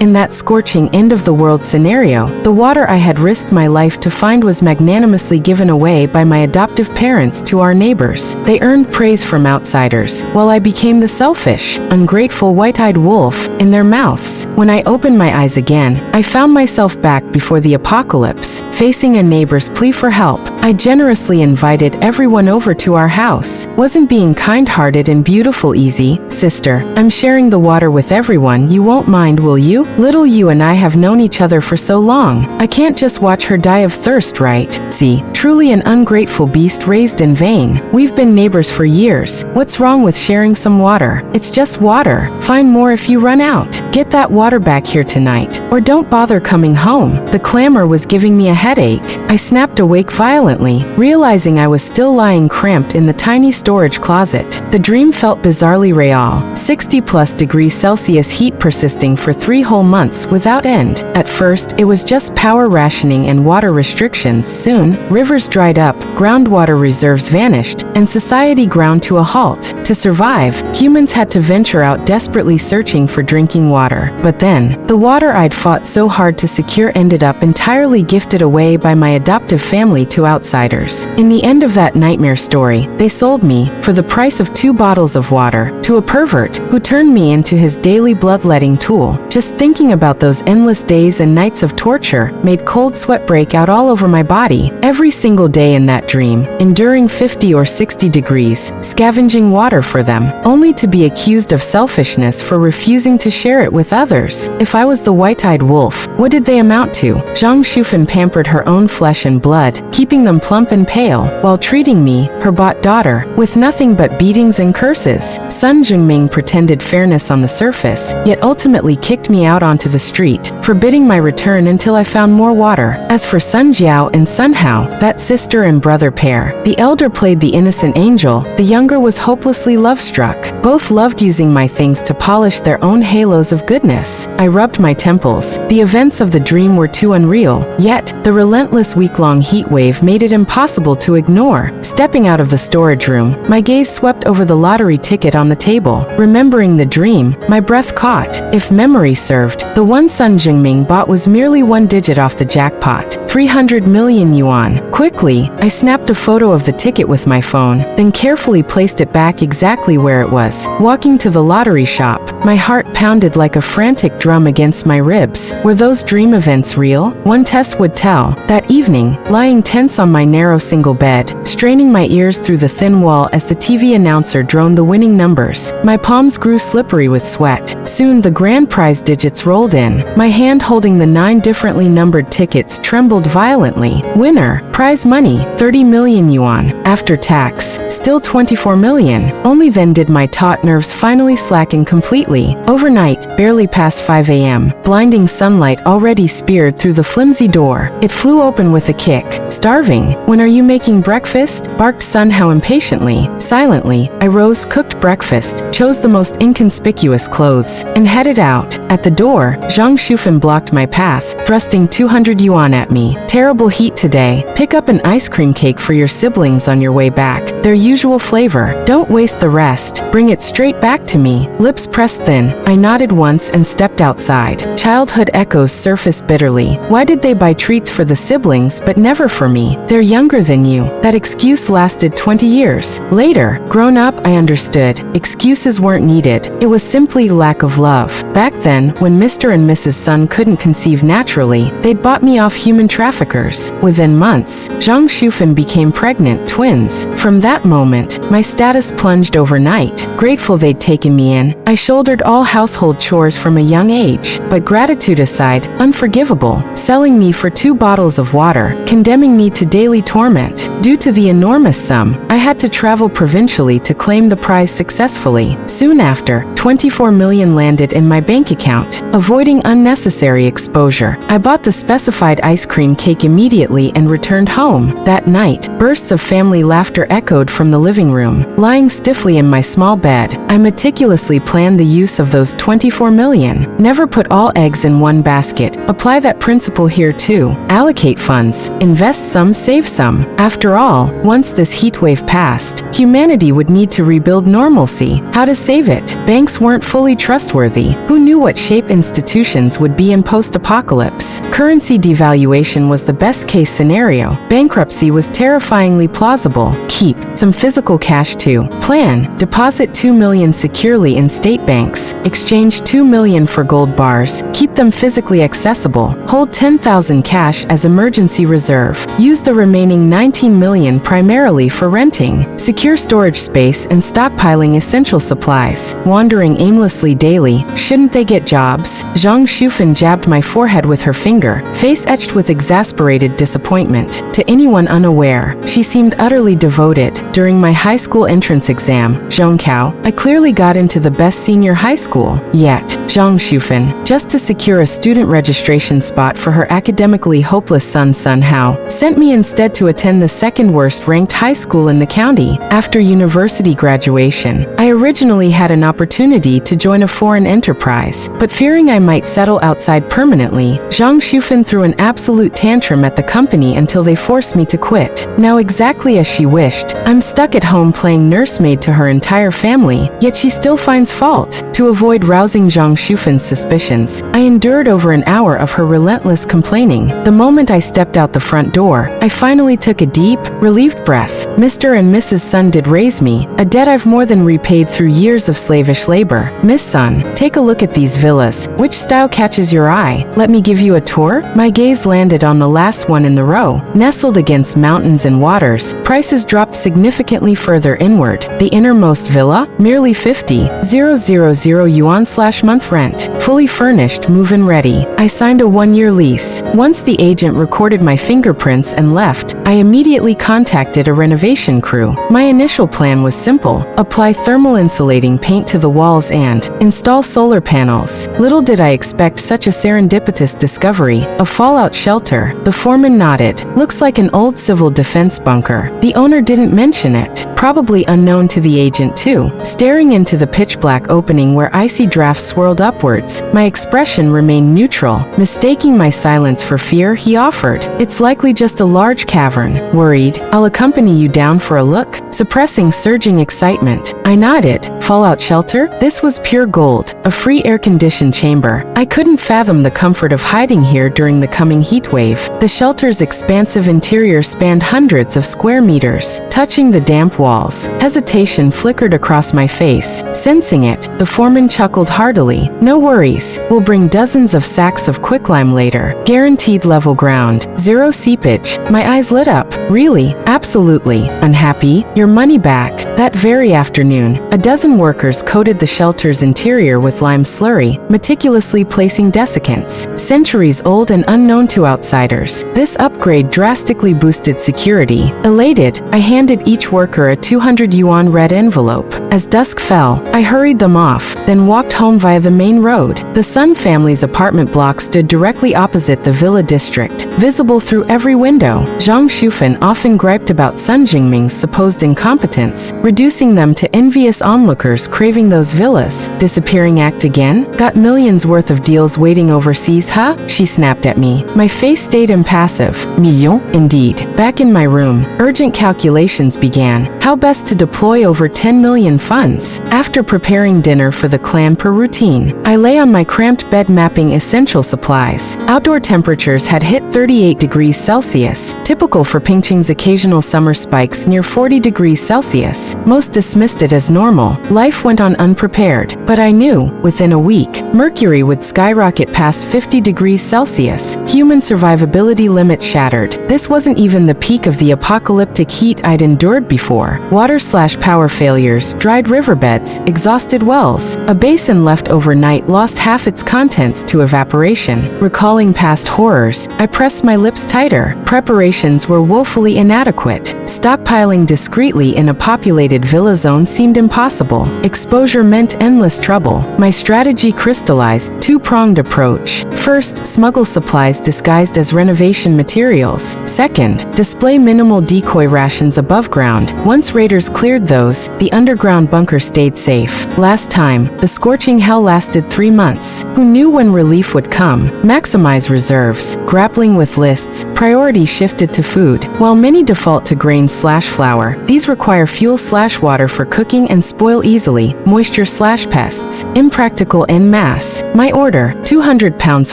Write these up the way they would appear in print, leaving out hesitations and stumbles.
In that scorching end-of-the-world scenario, the water I had risked my life to find was magnanimously given away by my adoptive parents to our neighbors. They earned praise from outsiders, while I became the selfish, ungrateful white-eyed wolf in their mouths. When I opened my eyes again, I found myself back before the apocalypse, facing a neighbor's plea for help. I generously invited everyone over to our house. Wasn't being kind-hearted and beautiful easy, sister? I'm sharing the water with everyone. You won't mind, will you? Little you and I have known each other for so long. I can't just watch her die of thirst, right? See, truly an ungrateful beast raised in vain. We've been neighbors for years. What's wrong with sharing some water? It's just water. Find more if you run out. Get that water back here tonight, or don't bother coming home. The clamor was giving me a headache. I snapped awake violently, realizing I was still lying cramped in the tiny storage closet. The dream felt bizarrely real. 60+ degrees Celsius heat persisting for 3 whole months without end. At first, it was just power rationing and water restrictions. Soon, rivers dried up, groundwater reserves vanished, and society ground to a halt. To survive, humans had to venture out desperately searching for drinking water. But then, the water I'd fought so hard to secure ended up entirely gifted away by my adoptive family to outsiders. In the end of that nightmare story, they sold me, for the price of 2 bottles of water, to a pervert who turned me into his daily bloodletting tool. Just thinking about those endless days and nights of torture made cold sweat break out all over my body. Every single day in that dream, enduring 50 or 60 degrees, scavenging water for them, only to be accused of selfishness for refusing to share it with others. If I was the white-eyed wolf, what did they amount to? Zhang Shufan pampered her own flesh and blood, keeping them plump and pale, while treating me, her bought daughter, with nothing but beatings and curses. Sun Jingming pretended fairness on the surface, yet ultimately kicked me out onto the street, forbidding my return until I found more water. As for Sun Jiao and Sun Hao, that sister and brother pair, the elder played the innocent angel, the younger was hopelessly love-struck. Both loved using my things to polish their own halos of goodness. I rubbed my temples. The events of the dream were too unreal, yet the relentless week-long heat wave made it impossible to ignore. Stepping out of the storage room, my gaze swept over the lottery ticket on the table. Remembering the dream, my breath caught. If memory served, the one Sun Jingming bought was merely 1 digit off the jackpot. 300 million yuan. Quickly, I snapped a photo of the ticket with my phone, then carefully placed it back exactly where it was. Walking to the lottery shop, my heart pounded like a frantic drum against my ribs. Were those dream events real? One test would tell. That evening, lying tense on my narrow single bed, straining my ears through the thin wall as the TV announcer droned the winning numbers, my palms grew slippery with sweat. Soon the grand prize digits rolled in. My hand holding the 9 differently numbered tickets trembled violently. Winner, prize money, 30 million yuan. After tax, still 24 million. Only then did my taut nerves finally slacken completely. Overnight, barely past 5 a.m., blinding sunlight already speared through the flimsy door. It flew open with a kick. Starving? When are you making breakfast? Barked Sun Hao impatiently. Silently, I rose, cooked breakfast, chose the most inconspicuous clothes, and headed out. At the door, Zhang Shufan blocked my path, thrusting 200 yuan at me. Terrible heat today. Pick up an ice cream cake for your siblings on your way back. Their usual flavor. Don't waste the rest. Bring it straight back to me. Lips pressed thin, I nodded once and stepped outside. Childhood echoes surfaced bitterly. Why did they buy treats for the siblings but never for me? They're younger than you. That excuse lasted 20 years. Later, grown up, I understood. Excuses weren't needed. It was simply lack of love. Back then, when Mr. and Mrs. Sun couldn't conceive naturally, they'd bought me off human traffickers. Within months, Zhang Shufan became pregnant, twins. From that moment, my status plunged overnight. Grateful they'd taken me in, I shouldered all household chores from a young age. But gratitude aside, unforgivable. Selling me for 2 bottles of water, condemning me to daily torment. Due to the enormous sum, I had to travel provincially to claim the prize successfully. Soon after, 24 million landed in my bank account. Avoiding unnecessary exposure, I bought the specified ice cream cake immediately and returned home. That night, bursts of family laughter echoed from the living room. Lying stiffly in my small bed, I meticulously planned the use of those 24 million. Never put all eggs in one basket. Apply that principle here too. Allocate funds. Invest some, save some. After all, once this heatwave passed, humanity would need to rebuild normalcy. How to save it? Banks Banks weren't fully trustworthy. Who knew what shape institutions would be in post-apocalypse? Currency devaluation was the best-case scenario. Bankruptcy was terrifyingly plausible. Keep some physical cash too. Plan: deposit $2 million securely in state banks. Exchange $2 million for gold bars. Keep them physically accessible. Hold $10,000 cash as emergency reserve. Use the remaining $19 million primarily for renting. Secure storage space and stockpiling essential supplies. Wandering aimlessly daily, shouldn't they get jobs? Zhang Shufan jabbed my forehead with her finger, face etched with exasperated disappointment. To anyone unaware, she seemed utterly devoted. During my high school entrance exam, Zhongkao, I clearly got into the best senior high school. Yet, Zhang Shufan, just to secure a student registration spot for her academically hopeless son Sun Hao, sent me instead to attend the second worst ranked high school in the county. After university graduation, I originally had an opportunity to join a foreign enterprise, but fearing I might settle outside permanently, Zhang Shufan threw an absolute tantrum at the company until they forced me to quit. Now exactly as she wished, I'm stuck at home playing nursemaid to her entire family, yet she still finds fault. To avoid rousing Zhang Shufan's suspicions, I endured over an hour of her relentless complaining. The moment I stepped out the front door, I finally took a deep, relieved breath. Mr. and Mrs. Sun did raise me, a debt I've more than repaid through years of slavish labor. Miss Sun, take a look at these villas. Which style catches your eye? Let me give you a tour? My gaze landed on the last one in the row. Nestled against mountains and waters, prices dropped significantly further inward. The innermost villa, merely 50,000 yuan/month rent. Fully furnished, move-in ready. I signed a 1-year lease. Once the agent recorded my fingerprints and left, I immediately contacted a renovation crew. My initial plan was simple: apply thermal insulating paint to the walls and install solar panels. Little did I expect such a serendipitous discovery: a fallout shelter. The foreman nodded. Looks like an old civil defense bunker. The owner didn't mention it. Probably unknown to the agent too. Staring into the pitch-black opening where icy drafts swirled upwards, my expression remained neutral. Mistaking my silence for fear, he offered, "It's likely just a large cavern." Worried, "I'll accompany you down for a look." Suppressing surging excitement, I nodded. Fallout shelter? This was pure gold. A free air-conditioned chamber. I couldn't fathom the comfort of hiding here during the coming heat wave. The shelter's expansive interior spanned hundreds of square meters, touching the damp walls. Hesitation flickered across my face. Sensing it, the foreman chuckled heartily. "No worries. We'll bring dozens of sacks of quicklime later. Guaranteed level ground. Zero seepage." My eyes lit up. "Really? Absolutely. Unhappy? Your money back." That very afternoon, a dozen workers coated the shelter's interior with lime slurry, meticulously placing desiccants, centuries old and unknown to outsiders. This upgrade drastically boosted security. Elated, I handed each worker a 200 yuan red envelope. As dusk fell, I hurried them off, then walked home via the main road. The Sun family's apartment block stood directly opposite the villa district, visible through every window. Zhang Shufan often griped about Sun Jingming's supposed incompetence, reducing them to envious onlookers craving those villas. Disappearing act again? Got millions worth of deals waiting overseas, huh? She snapped at me. My face stayed impassive. Millions? Indeed. Back in my room, urgent calculations began. How best to deploy over 10 million funds? After preparing dinner for the clan per routine, I lay on my cramped bed mapping essential supplies. Outdoor temperatures had hit 38 degrees Celsius, typical for Pingqing's occasional summer spikes near 40 degrees Celsius. Most dismissed it as normal. Life went on unprepared, but I knew, within a week, mercury would skyrocket past 50 degrees Celsius. Human survivability limits shattered. This wasn't even the peak of the apocalyptic heat I'd endured before. Water/power failures, dried riverbeds, exhausted wells. A basin left overnight lost half its contents to evaporation. Recalling past horrors, I pressed my lips tighter. Preparations were woefully inadequate. Stockpiling discreetly in a populated villa zone seemed impossible. Exposure meant endless trouble. My strategy crystallized: 2 two-pronged approach. First, smuggle supplies disguised as renovation materials. Second, display minimal decoy rations above ground. Once raiders cleared those, the underground bunker stayed safe. Last time, the scorching hell lasted 3 months. Who knew when relief would come? Maximize reserves. Grappling with lists, priority shifted to food. While many default to grain/flour, these require fuel/water for cooking and spoil easily, moisture/pests. Impractical en masse. My order: 200 pounds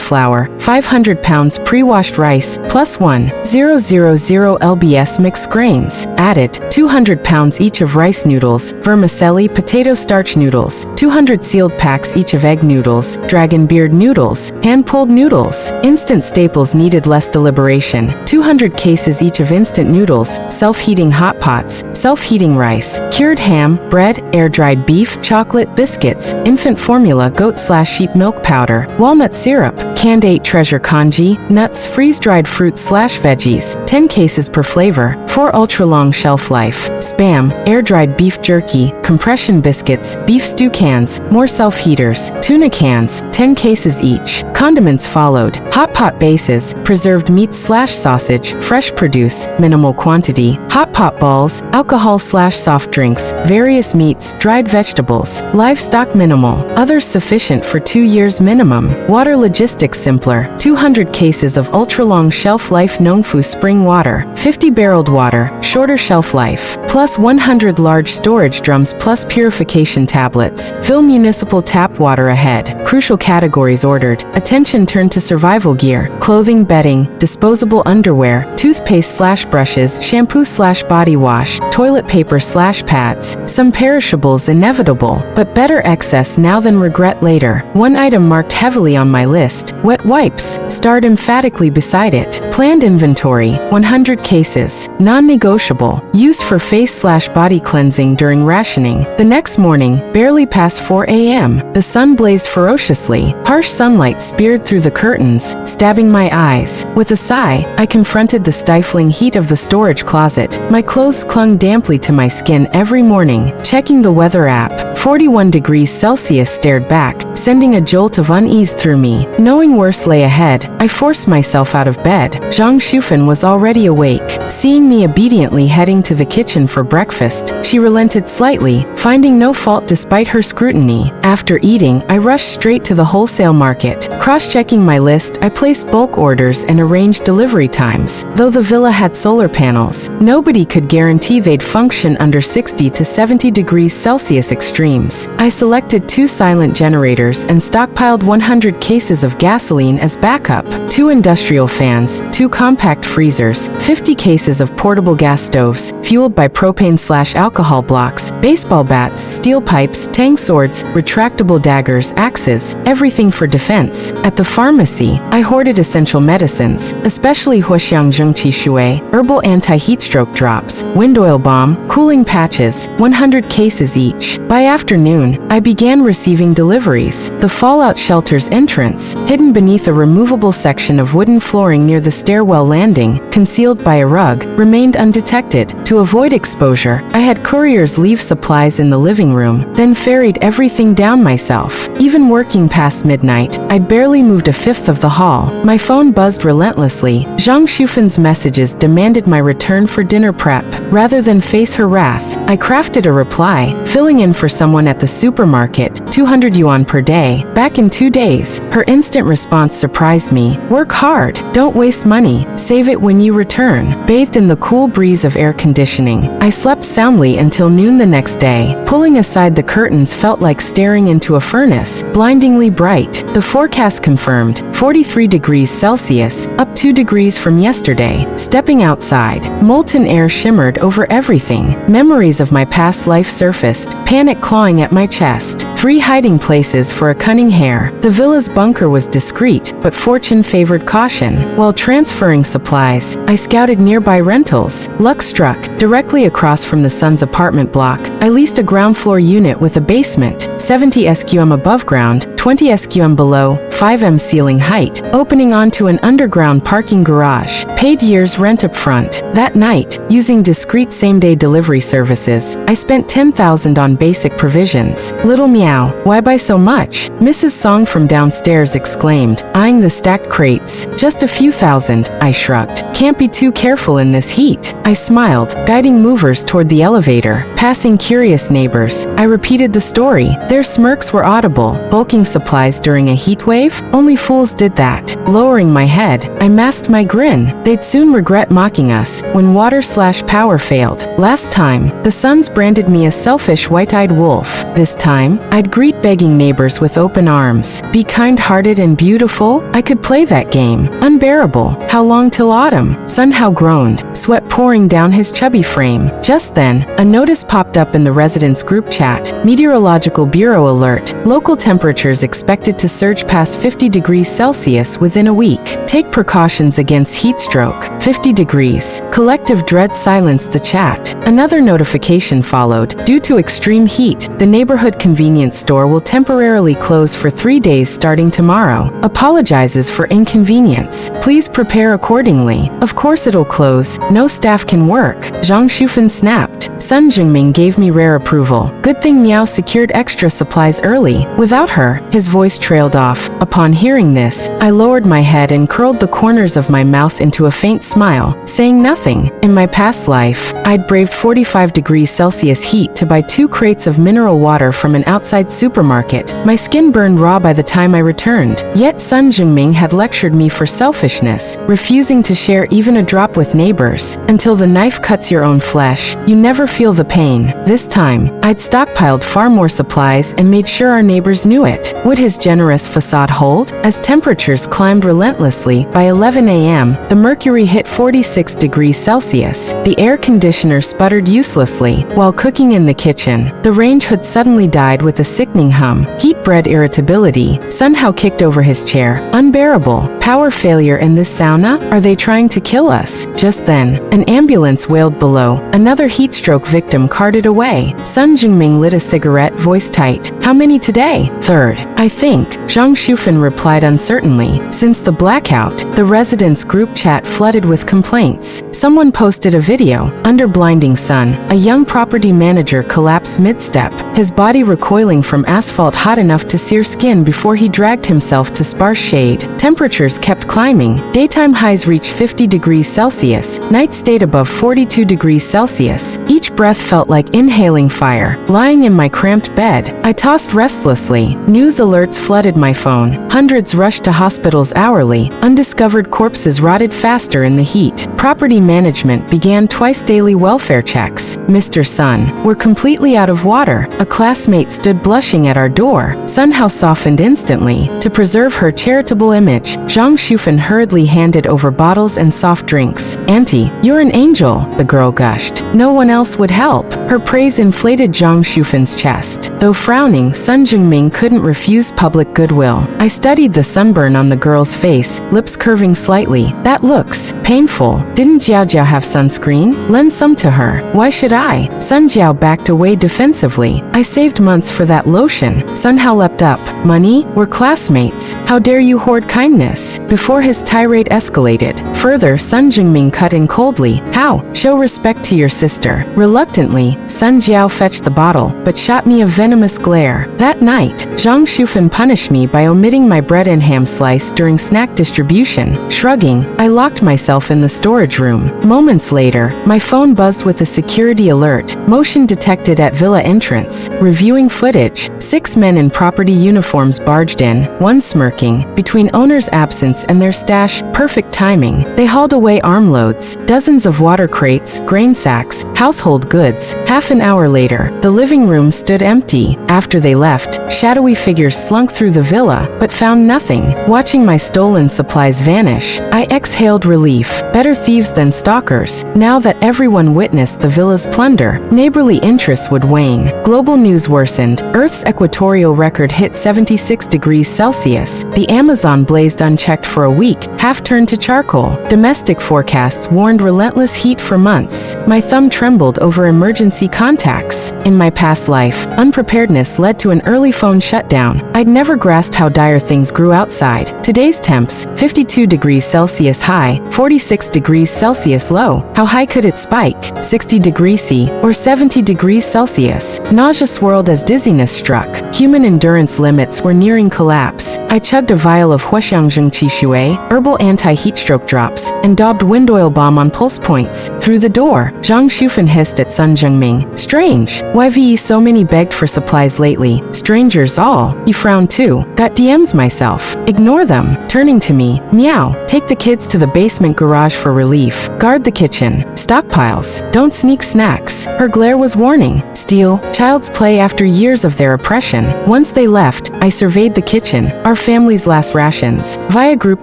flour, 500 pounds pre-washed rice, plus 1,000 lbs mixed grains. Added, 200 pounds each of rice noodles, vermicelli potato starch noodles, 200 sealed packs each of egg noodles, dragon beard noodles, hand-pulled noodles. Instant staples needed less deliberation. 200 cases each of instant noodles, self-heating hot pots, self-heating rice, cured ham, bread, air-dried beef, chocolate, biscuits, infant formula, goat/sheep milk powder, walnut syrup, canned 8 treasure congee, nuts, freeze-dried fruits/veggies, 10 cases per flavor, 4 ultra-long shelf life, Spam, air-dried beef jerky, compression biscuits, beef stew cans, more self-heaters, tuna cans, 10 cases each. Condiments followed. Hot pot bases, preserved meats/sausage, fresh produce, minimal quantity, hot pot balls, alcohol/soft drinks, various meats, dried vegetables, livestock minimal, others sufficient for 2 years minimum. Water logistics simpler. 200 cases of ultra-long shelf life Nongfu spring water, 50 barreled water, shorter shelf life, plus 100 large storage drums plus purification tablets. Fill municipal tap water ahead. Crucial categories ordered. Attention turned to survival gear, clothing, bedding, disposable underwear, toothpaste/brushes, shampoo/body wash, toilet paper/pads. Some perishables inevitable, but better excess now than regret later. One item marked heavily on my list, wet wipes, starred emphatically beside it. Planned inventory, 100 cases, non-negotiable, used for face/body cleansing during rationing. The next morning, barely past 4 a.m., the sun blazed ferociously. Harsh sunlight speared through the curtains, stabbing my eyes. With a sigh, I confronted the stifling heat of the storage closet. My clothes clung damply to my skin every morning. Checking the weather app, 41 degrees Celsius stared back, sending a jolt of unease through me. Knowing worse lay ahead, I forced myself out of bed. Zhang Shufan was already awake. Seeing me obediently heading to the kitchen for breakfast, she relented slightly, finding no fault despite her scrutiny. After eating, I rushed straight to the wholesale market. Cross-checking my list, I placed bulk orders and arranged delivery times. Though the villa had solar panels, nobody could guarantee they'd function under 60 to 70 degrees Celsius extremes. I selected 2 silent generators and stockpiled 100 cases of gasoline as backup, 2 industrial fans, 2 compact freezers, 50 cases of portable gas stoves, fueled by propane/alcohol blocks, baseball bats, steel pipes, tang swords, retractable daggers, axes, everything for defense. At the pharmacy, I hoarded essential medicines, especially Huaxiang Zhengqi Shui, herbal anti-heat stroke drops, wind oil balm, cooling patches, 100 cases each. By afternoon, I began receiving deliveries. The fallout shelter's entrance, hidden beneath a removable section of wooden flooring near the stairwell landing, concealed by a rug, remained undetected. To avoid exposure, I had couriers leave supplies in the living room, then ferried everything down myself. Even working past midnight, I'd barely moved a fifth of the hall. My phone buzzed relentlessly. Zhang Shufan's messages demanded my return for dinner prep. Rather than face her wrath, I crafted a reply, filling in for someone at the supermarket, 200 yuan per day, back in 2 days. Her instant response surprised me. Work hard, don't waste money, save it when you return. Bathed in the cool breeze of air conditioning, I slept soundly until noon the next day. Pulling aside the curtains felt like staring into a furnace, blindingly bright. The forecast confirmed, 43 degrees Celsius, up 2 degrees from yesterday. Stepping outside, molten air shimmered over everything. Memories of my past life surfaced, panic clawing at my chest. 3 hiding places for a cunning hare. The villa's bunker was discreet, but fortune favored caution. While transferring supplies, I scouted nearby rentals. Luck struck. directly across from the Sun's apartment block. I leased a ground floor unit with a basement, 70 SQM above ground, 20 SQM below, 5M ceiling height, opening onto an underground parking garage. Paid year's rent up front. That night, using discreet same-day delivery services, I spent $10,000 on basic provisions. Little meow, why buy so much? Mrs. Song from downstairs exclaimed, eyeing the stacked crates. Just a few thousand, I shrugged. Can't be too careful in this heat. I smiled, guiding movers toward the elevator. Passing curious neighbors, I repeated the story. Their smirks were audible. Bulking supplies during a heat wave? Only fools did that. Lowering my head, I masked my grin. They'd soon regret mocking us when water/power failed. Last time, the Suns branded me a selfish white-eyed wolf. This time, I'd greet begging neighbors with open arms. Be kind-hearted and beautiful? I could play that game. Unbearable. How long till autumn? Sun Hao groaned, sweat pouring down his chubby frame. Just then, a notice popped up in the residents' group chat. Meteorological Bureau alert. Local temperatures expected to surge past 50 degrees Celsius within a week. Take precautions against heat stroke. 50 degrees. Collective dread silenced the chat. Another notification followed. Due to extreme heat, the neighborhood convenience store will temporarily close for 3 days starting tomorrow. Apologizes for inconvenience. Please prepare accordingly. Of course it'll close. No staff can work. Zhang Shufan snapped. Sun Jingming gave me rare approval. Good thing Miao secured extra supplies early. Without her, his voice trailed off. Upon hearing this, I lowered my head and curled the corners of my mouth into a faint smile, saying nothing. In my past life, I'd braved 45 degrees Celsius heat to buy 2 crates of mineral water from an outside supermarket. My skin burned raw by the time I returned. Yet Sun Jingming had lectured me for selfishness, refusing to share even a drop with neighbors. Until the knife cuts your own flesh, you never feel the pain. This time, I'd stockpiled far more supplies and made sure our neighbors knew it. Would his generous facade hold? As temperatures climbed relentlessly, by 11 a.m., the mercury hit 46 degrees Celsius. The air conditioner sputtered uselessly. While cooking in the kitchen, the range hood suddenly died with a sickening hum. Heat bred irritability. Sun Hao kicked over his chair. Unbearable. Power failure in this sauna? Are they trying to kill us? Just then, an ambulance wailed below. Another heat stroke victim carted away. Sun Jingming lit a cigarette, voice tight. How many today? Third, I think. Zhang Shufan replied uncertainly. Since the blackout, the residents' group chat flooded with complaints. Someone posted a video. Under blinding sun, a young property manager collapsed mid-step, his body recoiling from asphalt hot enough to sear skin before he dragged himself to sparse shade. Temperatures kept climbing. Daytime highs reached 50 degrees Celsius. Nights stayed above 42 degrees Celsius. Each breath felt like inhaling fire. Lying in my cramped bed, I tossed restlessly. News alerts flooded my phone. Hundreds rushed to hospitals hourly. Undiscovered corpses rotted faster in the heat. Property management began twice daily welfare checks. Mr. Sun, we're completely out of water. A classmate stood blushing at our door. Sun Hao softened instantly. To preserve her charitable image, Zhang Shufan hurriedly handed over bottles and soft drinks. Auntie, you're an angel, the girl gushed. No one else would help. Her praise inflated Zhang Shufan's chest. Though frowning, Sun Jingming couldn't refuse public goodwill. I studied the sunburn on the girl's face, lips curving slightly. That looks painful. Didn't Jiao Jiao have sunscreen? Lend some to her. Why should I? Sun Jiao backed away defensively. I saved months for that lotion. Sun Hao leapt up. Money? We're classmates. How dare you hoard kindness? Before his tirade escalated. Further, Sun Jingming cut in coldly. How? Show respect to your sister. Reluctantly, Sun Jiao fetched the bottle, but shot me a venomous glare. That night, Zhang Shufan punished me by omitting my bread and ham slice during snack distribution. Shrugging, I locked myself in the storage room. Moments later, my phone buzzed with a security alert. Motion detected at villa entrance. Reviewing footage. 6 men in property uniforms barged in, one smirking. Between owner's absence and their stash, perfect timing. They hauled away armloads, dozens of water crates, grain sacks, household goods. Half an hour later, the living room stood empty. After they left, shadowy figures slunk through the villa, but found nothing. Watching my stolen supplies vanish, I exhaled relief. Better thieves than stalkers. Now that everyone witnessed the villa's plunder, neighborly interest would wane. Global news worsened. Earth's equatorial record hit 76 degrees Celsius. The Amazon blazed unchecked. unchecked for a week, half turned to charcoal. Domestic forecasts warned relentless heat for months. My thumb trembled over emergency contacts. In my past life, unpreparedness led to an early phone shutdown. I'd never grasped how dire things grew outside. Today's temps, 52 degrees Celsius high, 46 degrees Celsius low. How high could it spike? 60 degrees C or 70 degrees Celsius. Nausea swirled as dizziness struck. Human endurance limits were nearing collapse. I chugged a vial of Huaxiangzheng Qishui, herbal anti-heat stroke drops, and daubed wind oil balm on pulse points. Through the door, Zhang Shufan hissed at Sun Zhengming. Strange. Why so many begged for supplies lately? Strangers all. He frowned too. Got DMs myself. Ignore them. Turning to me, meow. Take the kids to the basement garage for relief. Guard the kitchen. Stockpiles. Don't sneak snacks. Her glare was warning. Steal. Child's play after years of their oppression. Once they left, I surveyed the kitchen. Our family's last rations. Via group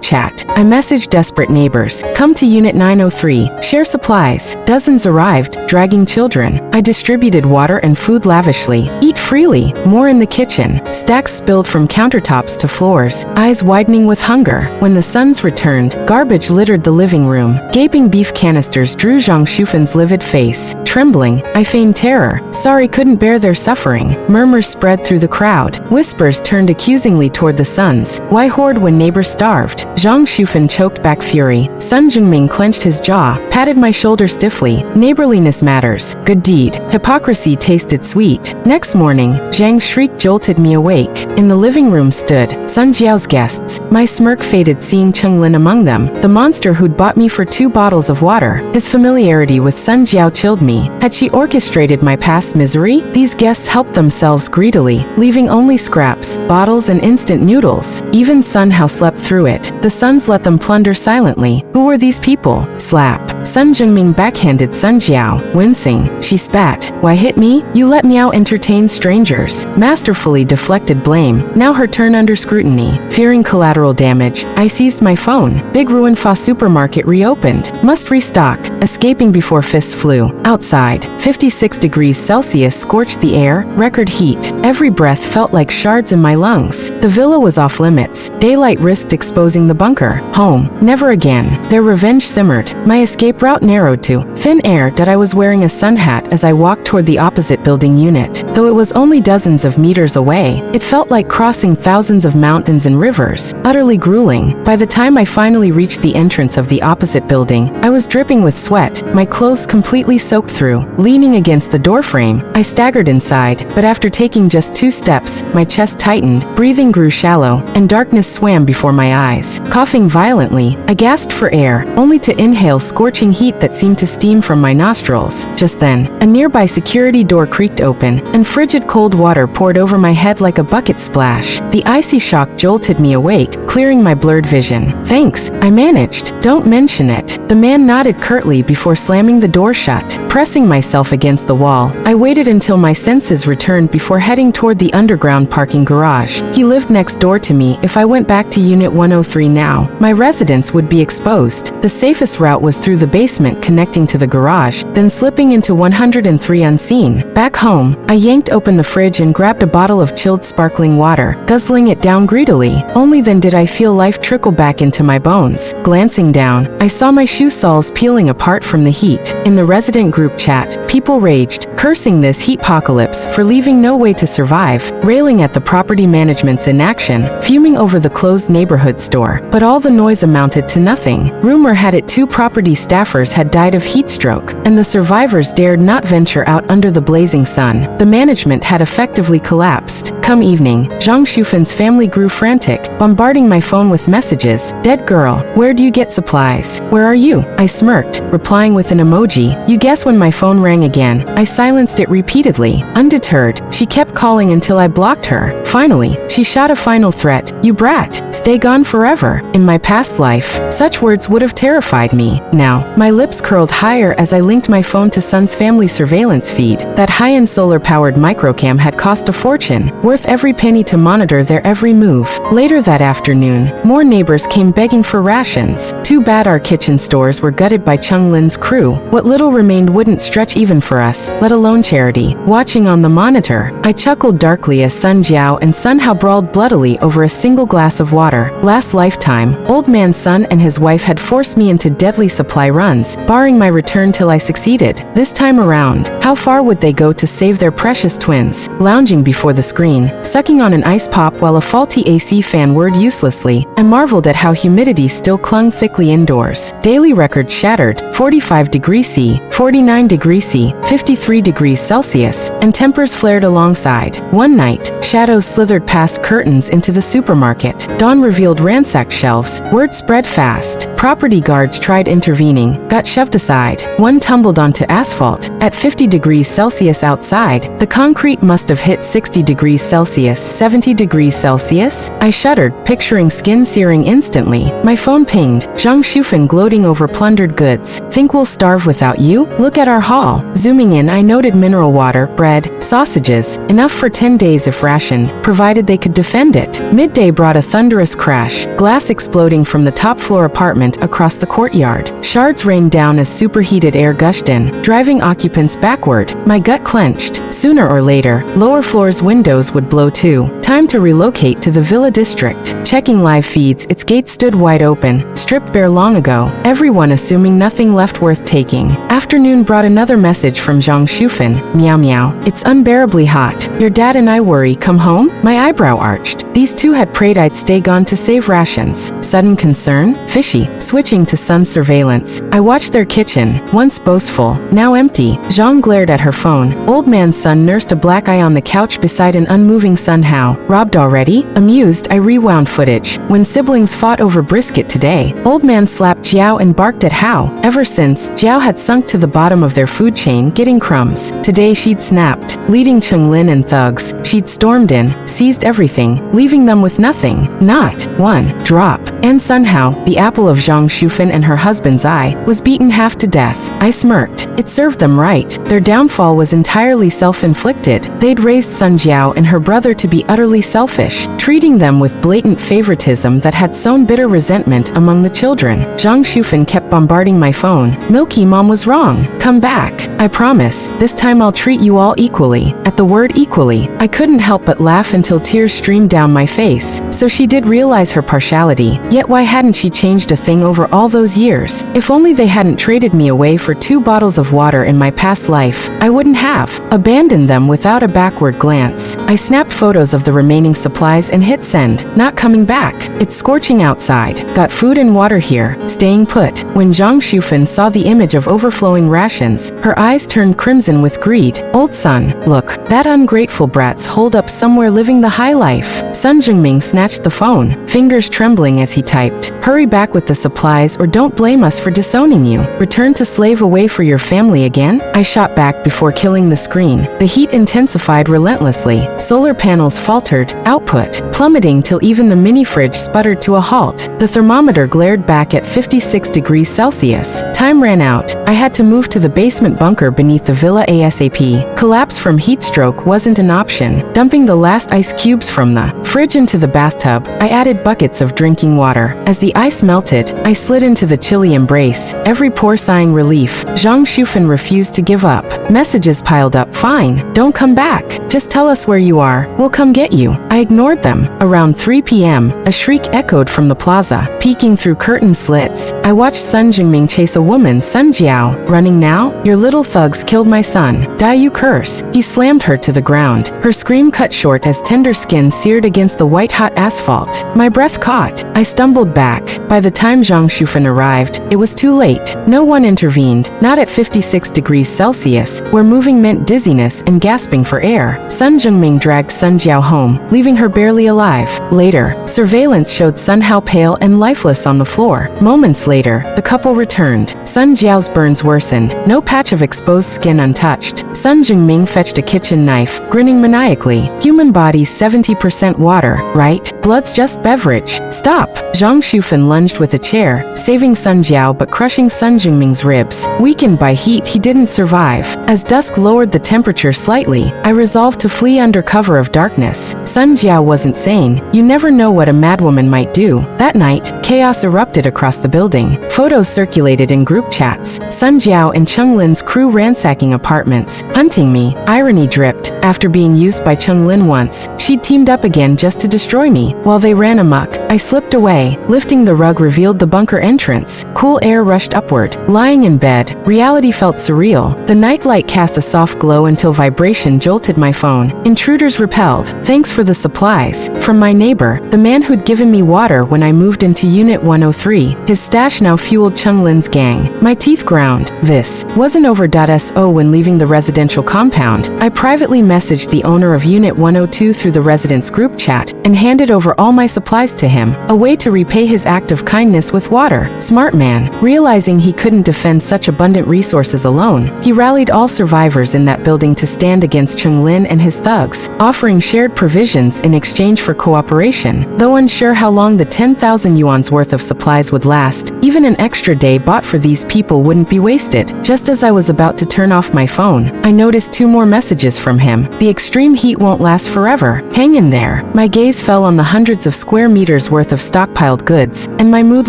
chat, I messaged desperate neighbors. Come to Unit 903. Share supplies. Dozens arrived, dragging children. I distributed water and food lavishly. Eat freely. More in the kitchen. Stacks spilled from countertops to floors. Eyes widening with hunger. When the sons returned, garbage littered the living room. Gaping beef canisters drew Zhang Shufan's livid face. Trembling, I feigned terror. Sorry, couldn't bear their suffering. Murmurs spread through the crowd. Whispers turned accusingly toward the sons. Why hoard when neighbors starved? Zhang Shufan choked back fury. Sun Jingming clenched his jaw, patted my shoulder stiffly. Neighborliness matters. Good deed. Hypocrisy tasted sweet. Next morning, Zhang's shriek jolted me awake. In the living room stood Sun Jiao's guests. My smirk faded seeing Cheng Lin among them, the monster who'd bought me for 2 bottles of water. His familiarity with Sun Jiao chilled me. Had she orchestrated my past misery? These guests helped themselves greedily, leaving only scraps, bottles, and instant noodles. Even Sun Hao slept through it. The sons let them plunder silently. Who were these people? Slap. Sun Jingming backhanded Sun Jiao, wincing. She spat. Why hit me? You let Miao entertain strangers. Masterfully deflected blame. Now her turn under scrutiny. Fearing collateral damage, I seized my phone. Big Ruin Fa supermarket reopened. Must restock. Escaping before fists flew. Outside, 56 degrees Celsius scorched the air, record heat. Every breath felt like shards in my lungs. The villa was off limits. Daylight risked exposing the bunker. Home. Never again. Their revenge simmered. My escape route narrowed to thin air that I was wearing a sun hat as I walked toward the opposite building unit. Though it was only dozens of meters away, it felt like crossing thousands of mountains and rivers. Utterly grueling. By the time I finally reached the entrance of the opposite building, I was dripping with sweat, my clothes completely soaked through. Leaning against the doorframe, I staggered inside, but after taking just 2 steps, my chest tightened, breathing grew shallow, and darkness swam before my eyes. Coughing violently, I gasped for air, only to inhale scorching heat that seemed to steam from my nostrils. Just then, a nearby security door creaked open, and frigid cold water poured over my head like a bucket splash. The icy shock jolted me awake, clearing my blurred vision. Thanks, I managed. Don't mention it. The man nodded curtly before slamming the door shut. Pressing myself against the wall, I waited until my senses returned before heading toward the underground parking garage. He lived next door to me. If I went back to Unit 103 now, my residence would be exposed. The safest route was through the basement connecting to the garage, then slipping into 103 unseen. Back home, I yanked open the fridge and grabbed a bottle of chilled sparkling water, guzzling it down greedily. Only then did I feel life trickle back into my bones. Glancing down, I saw my shoe soles peeling apart from the heat. In the resident group chat, people raged, cursing this heatpocalypse for leaving no way to survive, railing at the property management's inaction, fuming over the closed neighborhood store. But all the noise amounted to nothing. Rumor had it 2 property staffers had died of heat stroke, and the survivors dared not venture out under the blazing sun. The management had effectively collapsed. Come evening, Zhang Shufan's family grew frantic, bombarding my phone with messages. Dead girl, where do you get supplies? Where are you? I smirked, replying with an emoji. You guess when my phone rang again, I silenced it repeatedly. Undeterred, she kept calling until I blocked her. Finally, she shot a final threat. You brat, stay gone forever. In my past life, such words would have terrified me. Now, my lips curled higher as I linked my phone to Sun's family surveillance feed. That high-end solar-powered microcam had cost a fortune, worth every penny to monitor their every move. Later that afternoon, more neighbors came begging for rations. Too bad our kitchen stores were gutted by Cheng Chunglin's crew. What little remained wouldn't stretch even for us, let alone charity. Watching on the monitor, I chuckled darkly as Sun Jiao and Sun Hao brawled bloodily over a single glass of water. Last lifetime, Old Man Sun and his wife had forced me into deadly supply runs, barring my return till I succeeded. This time around, how far would they go to save their precious twins? Lounging before the screen, sucking on an ice pop while a faulty AC fan whirred uselessly, I marveled at how humidity still clung thickly indoors. Daily records shattered, 45 degrees C, 49 degrees C, 53 degrees Celsius, and tempers flared alongside. One night, shadows slithered past curtains into the supermarket. Dawn revealed ransacked shelves. Word spread fast. Property guards tried intervening, got shoved aside. One tumbled onto asphalt. At 50 degrees Celsius outside, the concrete must have hit 60 degrees Celsius, 70 degrees Celsius? I shuddered, picturing skin searing instantly. My phone pinged. Zhang Shufan gloating over plundered goods. Think we'll starve without you? Look at our haul. Zooming in, I noted mineral water, bread, sausages, enough for 10 days if rationed, provided they could defend it. Midday brought a thunderous crash, glass exploding from the top-floor apartment across the courtyard. Shards rained down as superheated air gushed in, driving occupants backward. My gut clenched. Sooner or later, lower floors' windows would blow too. Time to relocate to the Villa District. Checking live feeds, its gates stood wide open, stripped bare long ago, everyone assuming nothing left worth taking. Afternoon brought another message from Zhang Shufan. Meow meow. It's unbearably hot. Your dad and I worry. Come home? My eyebrow arched. These two had prayed I'd stay gone to save rations. Sudden concern? Fishy. Switching to Sun's surveillance, I watched their kitchen, once boastful, now empty. Zhang glared at her phone. Old Man Sun nursed a black eye on the couch beside an unmoving Sun Hao. Robbed already? Amused, I rewound footage. When siblings fought over brisket today, Old Man slapped Jiao and barked at Hao. Ever since, Jiao had sunk to the bottom of their food chain, getting crumbs. Today she'd snapped. Leading Chunglin and thugs, she'd stormed in, seized everything, leaving them with nothing. Not one drop. And Sun Hao, the apple of Zhang Shufan and her husband's eye, was beaten half to death. I smirked. It served them right. Their downfall was entirely self-inflicted. They'd raised Sun Jiao and her brother to be utterly selfish, treating them with blatant favoritism that had sown bitter resentment among the children. Zhang Shufan kept bombarding my phone. Milky Mom was wrong. Come back. I promise, this time I'll treat you all equally. At the word equally, I couldn't help but laugh until tears streamed down my face. So she did realize her partiality, yet why hadn't she changed a thing over all those years? If only they hadn't traded me away for 2 bottles of water in my past life, I wouldn't have abandoned them without a backward glance. I snapped photos of the remaining supplies and hit send. Not coming back. It's scorching outside. Got food and water here. Staying put. When Zhang Shufan saw the image of overflowing rations, her eyes turned crimson with greed. Old Sun, look, that ungrateful brat's holed up somewhere living the high life. Sun Jingming snatched the phone, fingers trembling as he typed. Hurry back with the supplies or don't blame us for disowning you. Return to slave away for your family again? I shot back before killing the screen. The heat intensified relentlessly. Solar panels faltered, output plummeting till even the mini fridge sputtered to a halt. The thermometer glared back at 56 degrees Celsius. Time ran out. I had to move to the basement bunker beneath the villa ASAP. Collapse from heat stroke wasn't an option. Dumping the last ice cubes from the fridge into the bathtub, I added buckets of drinking water. As the ice melted, I slid into the chilly embrace, every pore sighing relief. Zhang Shufan refused to give up. Messages piled up. Fine, don't come back. Just tell us where you are. We'll come get you. I ignored them. Around 3 p.m., a shriek echoed from the plaza. Peeking through curtain slits, I watched Sun Jingming chase a woman, Sun Jiao. Running now? Your little thugs killed my son. Die you curse. He slammed her to the ground. Her scream cut short as tender skin seared against the white-hot asphalt. My breath caught. I stumbled back. By the time Zhang Shufan arrived, it was too late. No one intervened, not at 56 degrees Celsius, where moving meant dizziness and gasping for air. Sun Jingming dragged Sun Jiao home, leaving her barely alive. Later, surveillance showed Sun Hao pale and lifeless on the floor. Moments later, the couple returned. Sun Jiao's burns worsened, no patch of exposed skin untouched. Sun Jingming fetched clutched a kitchen knife, grinning maniacally. Human body's 70% water, right? Blood's just beverage. Stop! Zhang Shufan lunged with a chair, saving Sun Jiao but crushing Sun Jingming's ribs. Weakened by heat, he didn't survive. As dusk lowered the temperature slightly, I resolved to flee under cover of darkness. Sun Jiao wasn't sane. You never know what a madwoman might do. That night, chaos erupted across the building. Photos circulated in group chats. Sun Jiao and Cheng Lin's crew ransacking apartments, hunting me. Irony dripped. After being used by Cheng Lin once, she'd teamed up again just to destroy me. While they ran amok, I slipped away. Lifting the rug revealed the bunker entrance. Cool air rushed upward. Lying in bed, reality felt surreal. The nightlight cast a soft glow until vibration jolted my phone. Intruders repelled. Thanks for the supplies. From my neighbor, the man who'd given me water when I moved into Unit 103. His stash now fueled Cheng Lin's gang. My teeth ground. This wasn't over.so when leaving the residential compound. I privately messaged the owner of Unit 102 through the residents group chat and handed over all my supplies to him, a way to repay his act of kindness with water. Smart man. Realizing he couldn't defend such abundant resources alone, he rallied all survivors in that building to stand against Cheng Lin and his thugs, offering shared provisions in exchange for cooperation. Though unsure how long the 10,000 yuan's worth of supplies would last, even an extra day bought for these people wouldn't be wasted. Just as I was about to turn off my phone, I noticed 2 more messages from him. The extreme heat won't last forever. Hang in there. My gaze fell on the hundreds of square meters worth of stockpiled goods, and my mood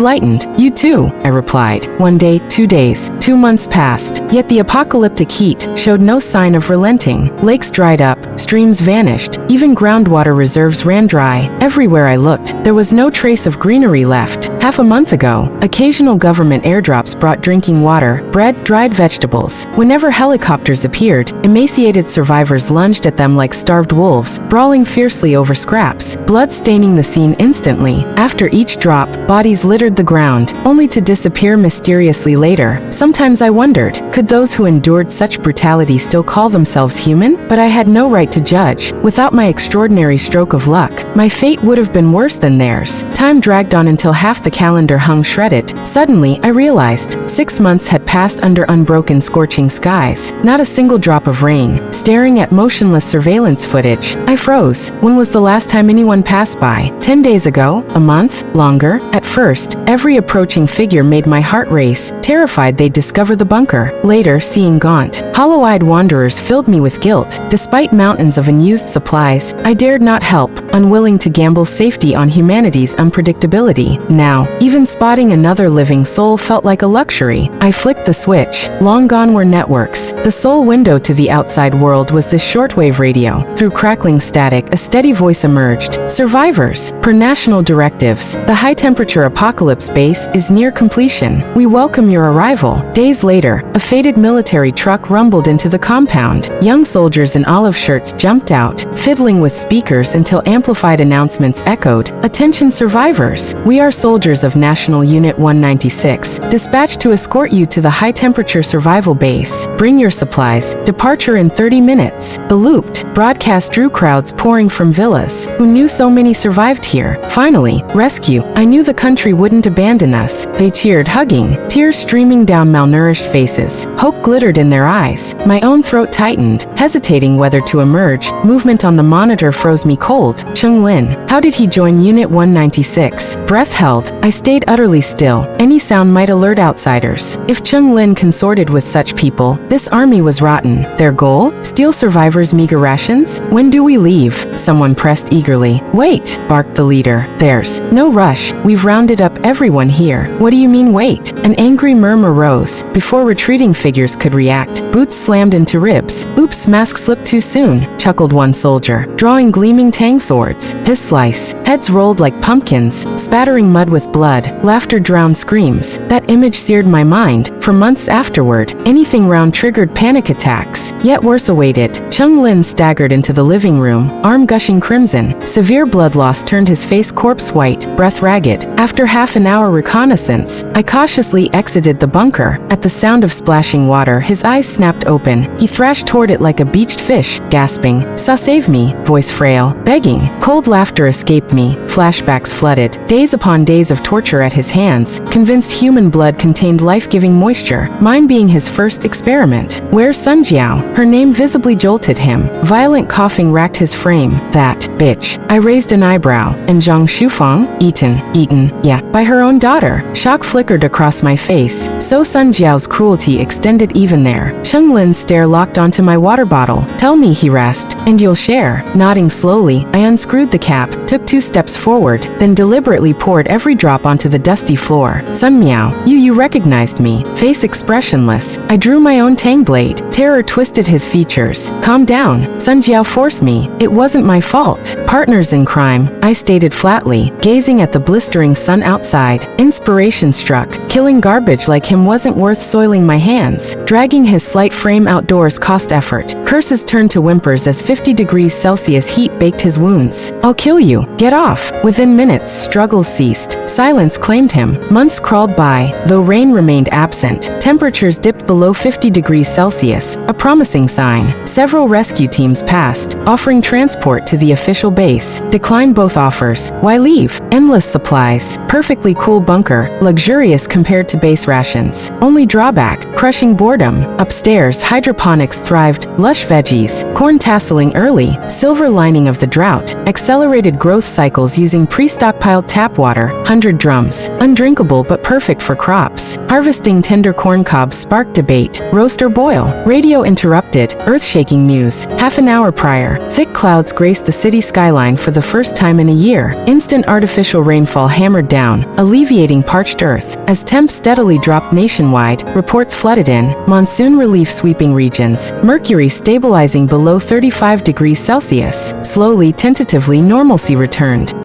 lightened. You too, I replied. 1 day, 2 days, 2 months passed, yet the apocalyptic heat showed no sign of relenting. Lakes dried up, streams vanished, even groundwater reserves ran dry. Everywhere I looked, there was no trace of greenery left. Half a month ago, occasional government airdrops brought drinking water, bread, dried vegetables. Whenever helicopters appeared, emaciated survivors lunged at them like starved wolves, brawling fiercely over scraps, blood staining the scene instantly. After each drop, bodies littered the ground, only to disappear mysteriously later. Sometimes I wondered, could those who endured such brutality still call themselves human? But I had no right to judge. Without my extraordinary stroke of luck, my fate would have been worse than theirs. Time dragged on until half the calendar hung shredded. Suddenly, I realized 6 months had passed under unbroken scorching skies. Not a single drop of rain. Staring at motionless surveillance footage, I froze. When was the last time anyone passed by? 10 days ago? A month? Longer? At first, every approaching figure made my heart race, terrified they'd discover the bunker. Later, seeing gaunt, hollow-eyed wanderers filled me with guilt. Despite mountains of unused supplies, I dared not help, unwilling to gamble safety on humanity's unpredictability. Now, even spotting another living soul felt like a luxury. I flicked the switch. Long gone were networks. The sole window to the outside world was the shortwave radio. Through crackling static, a steady voice emerged. Survivors, per national directives, the high-temperature apocalypse base is near completion. We welcome your arrival. Days later, a faded military truck rumbled into the compound. Young soldiers in olive shirts jumped out, fiddling with speakers until amplified announcements echoed. Attention survivors! We are soldiers of National Unit 196, dispatched to escort you to the high-temperature survival base. Bring your supplies. Departure in 30 minutes. The looped broadcast drew crowds pouring from villas. Who knew so many survived here? Finally, rescue. I knew the country wouldn't abandon us. They cheered, hugging, tears streaming down malnourished faces. Hope glittered in their eyes. My own throat tightened, hesitating whether to emerge. Movement on the monitor froze me cold. Cheng Lin. How did he join Unit 196? Breath held. I stayed utterly still. Any sound might alert outsiders. If Cheng Lin consorted with such people, this army was rotten. Their goal? Steal survivors' meager rations? When do we leave? Someone pressed eagerly. Wait, barked the leader. There's no rush. We've rounded up everyone here. What do you mean wait? An angry murmur rose. Before retreating figures could react, boots slammed into ribs. Oops, mask slipped too soon, chuckled one soldier, drawing gleaming tang swords. His slice. Heads rolled like pumpkins, spattering mud with blood. Laughter drowned screams. That image seared my mind. For months afterward, anything round triggered panic attacks. Yet worse awaited. Cheng Lin staggered into the living room, arm gushing crimson. Severe blood loss turned his face corpse white, breath ragged. After half an hour reconnaissance, I cautiously exited the bunker. At the sound of splashing water, his eyes snapped open. He thrashed toward it like a beached fish, gasping, "Save me," voice frail, begging. Cold laughter escaped me, flashbacks flooded, days upon days of torture at his hands, convinced human blood contained life-giving moisture, mine being his first experiment. Where's Sun Jiao? Her name visibly jolted him. Violent coughing racked his frame. That bitch. I raised an eyebrow. And Zhang Shufang? Eaten, yeah, by her own daughter. Shock flickered across my face. So Sun Jiao's cruelty extended even there. Cheng Lin's stare locked onto my water bottle. Tell me, he rasped, and you'll share. Nodding slowly, I unscrewed the cap, took 2 steps forward, then deliberately poured every drop onto the dusty floor. Sun Miao, you recognized me. Face expressionless. I drew my own tang blade. Terror twisted his features. Calm down. Sun Jiao forced me. It wasn't my fault. Partners in crime, I stated flatly, gazing at the blistering sun outside. Inspiration struck. Killing garbage like him wasn't worth soiling my hands. Dragging his slight frame outdoors cost effort. Curses turned to whimpers as 50 degrees Celsius heat baked his wounds. I'll kill you. Get off. Within minutes, struggles ceased. Silence claimed him. Months crawled by, though rain remained absent. Temperatures dipped below 50 degrees Celsius, a promising sign. Several rescue teams passed, offering transport to the official base. Declined both offers. Why leave? Endless supplies. Perfectly cool bunker. Luxurious compared to base rations. Only drawback, crushing boredom. Upstairs, hydroponics thrived. Lush veggies. Corn tasseling early. Silver lining of the drought. Accelerated growth cycles using pre-stockpiled tap water. 100 drums. Undrinkable but perfect for crops. Harvesting tender corn cobs sparked debate. Roast or boil? Radio interrupted. Earth-shaking news. Half an hour prior, thick clouds graced the city skyline for the first time in a year. Instant artificial rainfall hammered down, alleviating parched earth. As temps steadily dropped nationwide, reports flooded in. Monsoon relief sweeping regions. Mercury stabilizing below 35 degrees Celsius. Slowly, tentatively, normalcy returned.